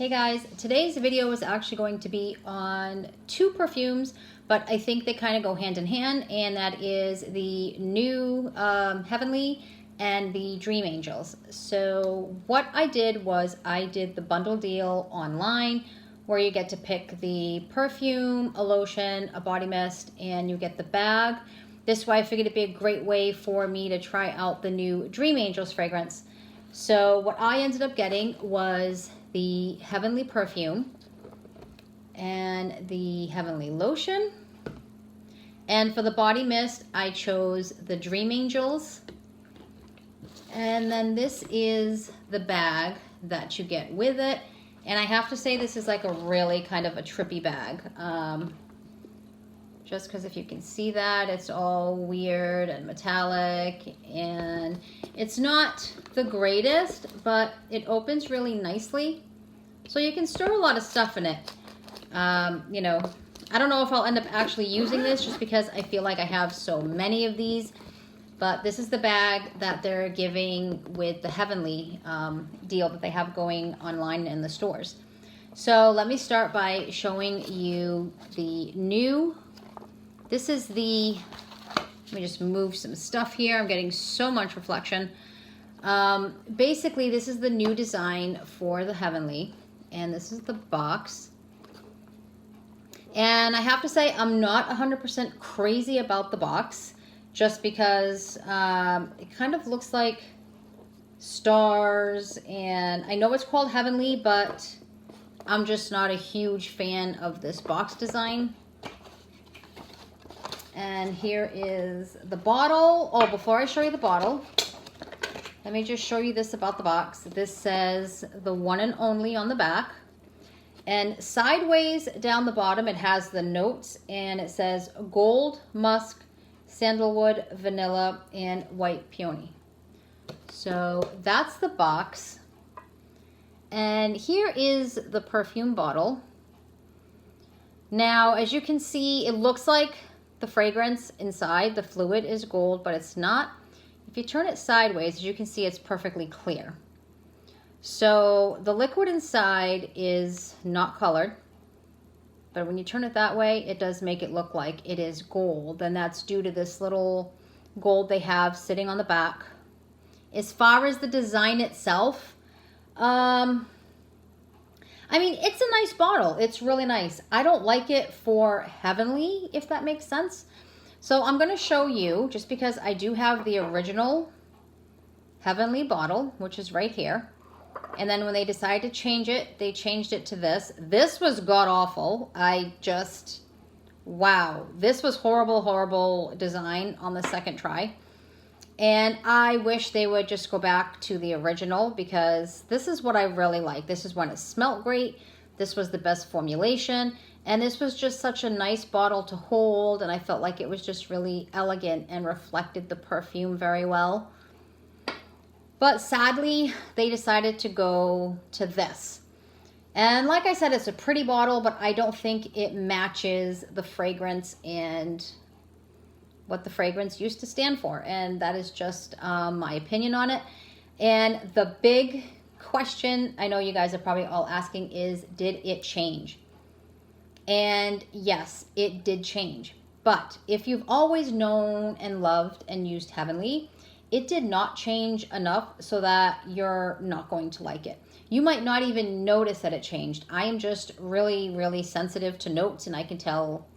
Hey guys, today's video is actually going to be on two perfumes, but I think they kind of go hand in hand, and that is the new Heavenly and the Dream Angels. So what I did was I did the bundle deal online where you get to pick the perfume, a lotion, a body mist, and you get the bag. This way I figured it'd be a great way for me to try out the new Dream Angels fragrance. So what I ended up getting was the Heavenly perfume and the Heavenly lotion. And for the body mist, I chose the Dream Angels. And then this is the bag that you get with it. And I have to say this is like a really kind of a trippy bag. Just because if you can see that, it's all weird and metallic, and it's not the greatest, but it opens really nicely. So you can store a lot of stuff in it. You know, I don't know if I'll end up actually using this just because I feel like I have so many of these, but this is the bag that they're giving with the Heavenly deal that they have going online in the stores. So let me start by showing you the new. This is the, let me just move some stuff here. I'm getting so much reflection. Basically, this is the new design for the Heavenly, and this is the box. And I have to say, I'm not 100% crazy about the box, just because it kind of looks like stars, and I know it's called Heavenly, but I'm just not a huge fan of this box design. And here is the bottle. Oh, before I show you the bottle, let me just show you this about the box. This says the one and only on the back. And sideways down the bottom, it has the notes, and it says gold, musk, sandalwood, vanilla, and white peony. So that's the box. And here is the perfume bottle. Now, as you can see, it looks like the fragrance inside, the fluid is gold, but it's not. If you turn it sideways, as you can see, it's perfectly clear. So the liquid inside is not colored, but when you turn it that way, it does make it look like it is gold, and that's due to this little gold they have sitting on the back. As far as the design itself, I mean, it's a nice bottle. It's really nice. I don't like it for Heavenly, if that makes sense. So I'm going to show you, just because I do have the original Heavenly bottle, which is right here. And then when they decided to change it, they changed it to this. This was god-awful. Wow. This was horrible, horrible design on the second try. And I wish they would just go back to the original, because this is what I really like. This is when it smelled great. This was the best formulation. And this was just such a nice bottle to hold. And I felt like it was just really elegant and reflected the perfume very well. But sadly, they decided to go to this. And like I said, it's a pretty bottle, but I don't think it matches the fragrance and what the fragrance used to stand for, and that is just my opinion on it. And the big question I know you guys are probably all asking is, did it change? And yes, it did change. But if you've always known and loved and used Heavenly, it did not change enough so that you're not going to like it. You might not even notice that it changed. I am just really, really sensitive to notes, and I can tell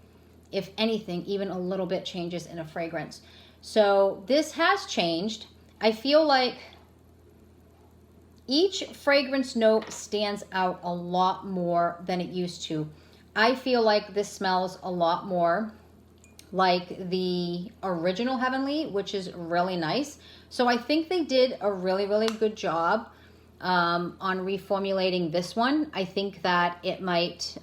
if anything, even a little bit changes in a fragrance. So this has changed. I feel like each fragrance note stands out a lot more than it used to. I feel like this smells a lot more like the original Heavenly, which is really nice. So I think they did a really, really good job on reformulating this one. I think that it might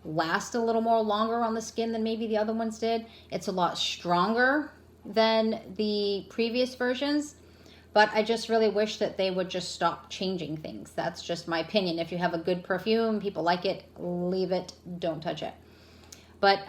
last a little more longer on the skin than maybe the other ones did. It's a lot stronger than the previous versions, but I just really wish that they would just stop changing things. That's just my opinion. If you have a good perfume, people like it, leave it, don't touch it. But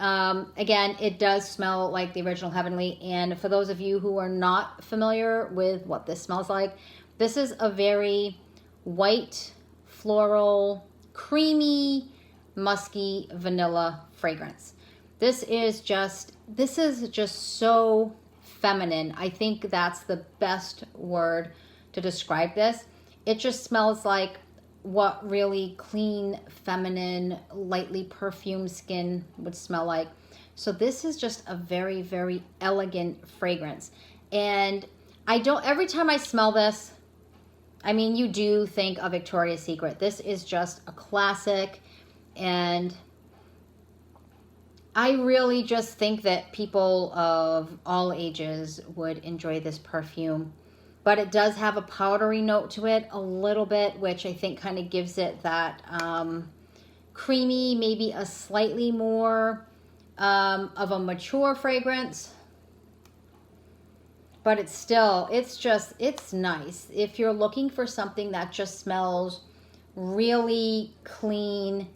again, it does smell like the original Heavenly. And for those of you who are not familiar with what this smells like, this is a very white, floral, creamy, musky vanilla fragrance. This is just so feminine. I think that's the best word to describe this. It just smells like what really clean, feminine, lightly perfumed skin would smell like. So this is just a very, very elegant fragrance. And every time I smell this, I mean, you do think of Victoria's Secret. This is just a classic, and I really just think that people of all ages would enjoy this perfume. But it does have a powdery note to it a little bit, which I think kind of gives it that creamy, maybe a slightly more of a mature fragrance. But it's nice. If you're looking for something that just smells really clean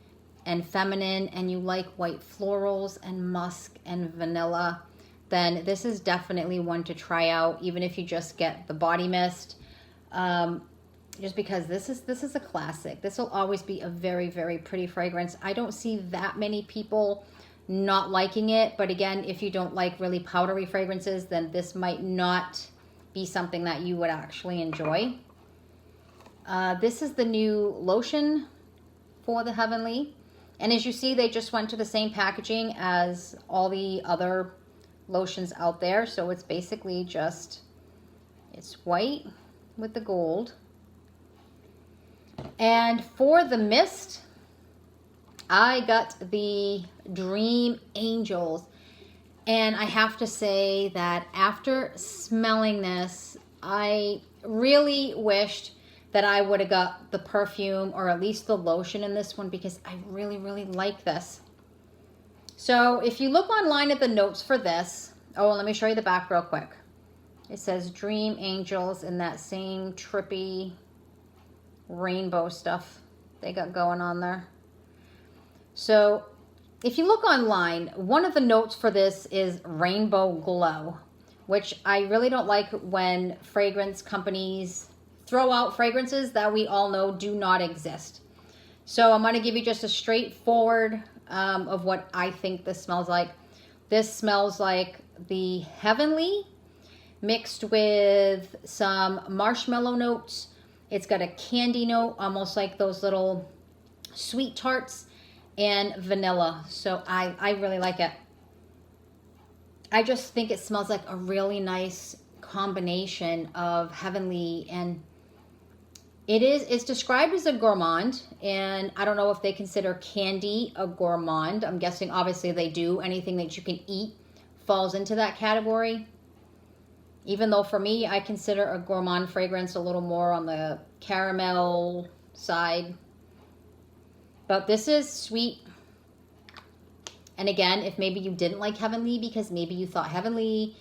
and feminine, and you like white florals and musk and vanilla, then this is definitely one to try out, even if you just get the body mist. Just because this is a classic. This will always be a very, very pretty fragrance. I don't see that many people not liking it, but again, if you don't like really powdery fragrances, then this might not be something that you would actually enjoy. This is the new lotion for the Heavenly, and as you see, they just went to the same packaging as all the other lotions out there. So it's basically just, it's white with the gold. And for the mist, I got the Dream Angels, and I have to say that after smelling this, I really wished that I would have got the perfume or at least the lotion in this one, because I really, really like this. So if you look online at the notes for this, let me show you the back real quick. It says Dream Angels in that same trippy rainbow stuff they got going on there. So if you look online, one of the notes for this is Rainbow Glow, which I really don't like when fragrance companies throw out fragrances that we all know do not exist. So I'm going to give you just a straightforward of what I think this smells like. This smells like the Heavenly mixed with some marshmallow notes. It's got a candy note, almost like those little sweet tarts, and vanilla. So I really like it. I just think it smells like a really nice combination of Heavenly, and it's described as a gourmand, and I don't know if they consider candy a gourmand. I'm guessing obviously they do. Anything that you can eat falls into that category. Even though for me, I consider a gourmand fragrance a little more on the caramel side. But this is sweet. And again, if maybe you didn't like Heavenly because maybe you thought Heavenly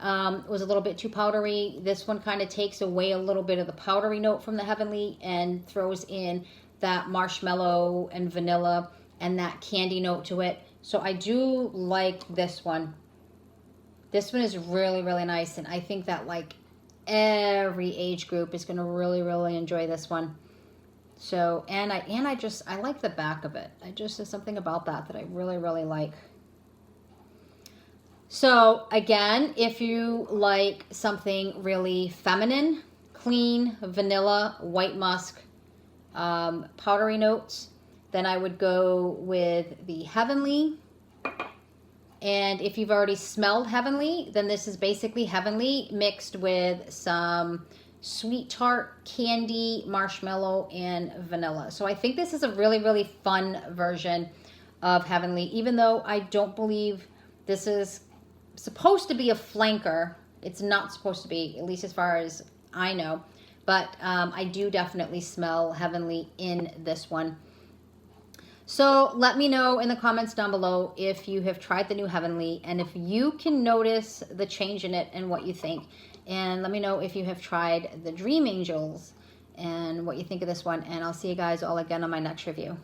was a little bit too powdery, this one kind of takes away a little bit of the powdery note from the Heavenly and throws in that marshmallow and vanilla and that candy note to it. So I do like this one. This one is really, really nice, and I think that like every age group is going to really, really enjoy this one. So, and I like the back of it. There's something about that I really, really like. So again, if you like something really feminine, clean, vanilla, white musk, powdery notes, then I would go with the Heavenly. And if you've already smelled Heavenly, then this is basically Heavenly mixed with some sweet tart, candy, marshmallow, and vanilla. So I think this is a really, really fun version of Heavenly, even though I don't believe this is supposed to be a flanker. It's not supposed to be, at least as far as I know. But I do definitely smell Heavenly in this one. So let me know in the comments down below if you have tried the new Heavenly and if you can notice the change in it and what you think. And let me know if you have tried the Dream Angels and what you think of this one. And I'll see you guys all again on my next review.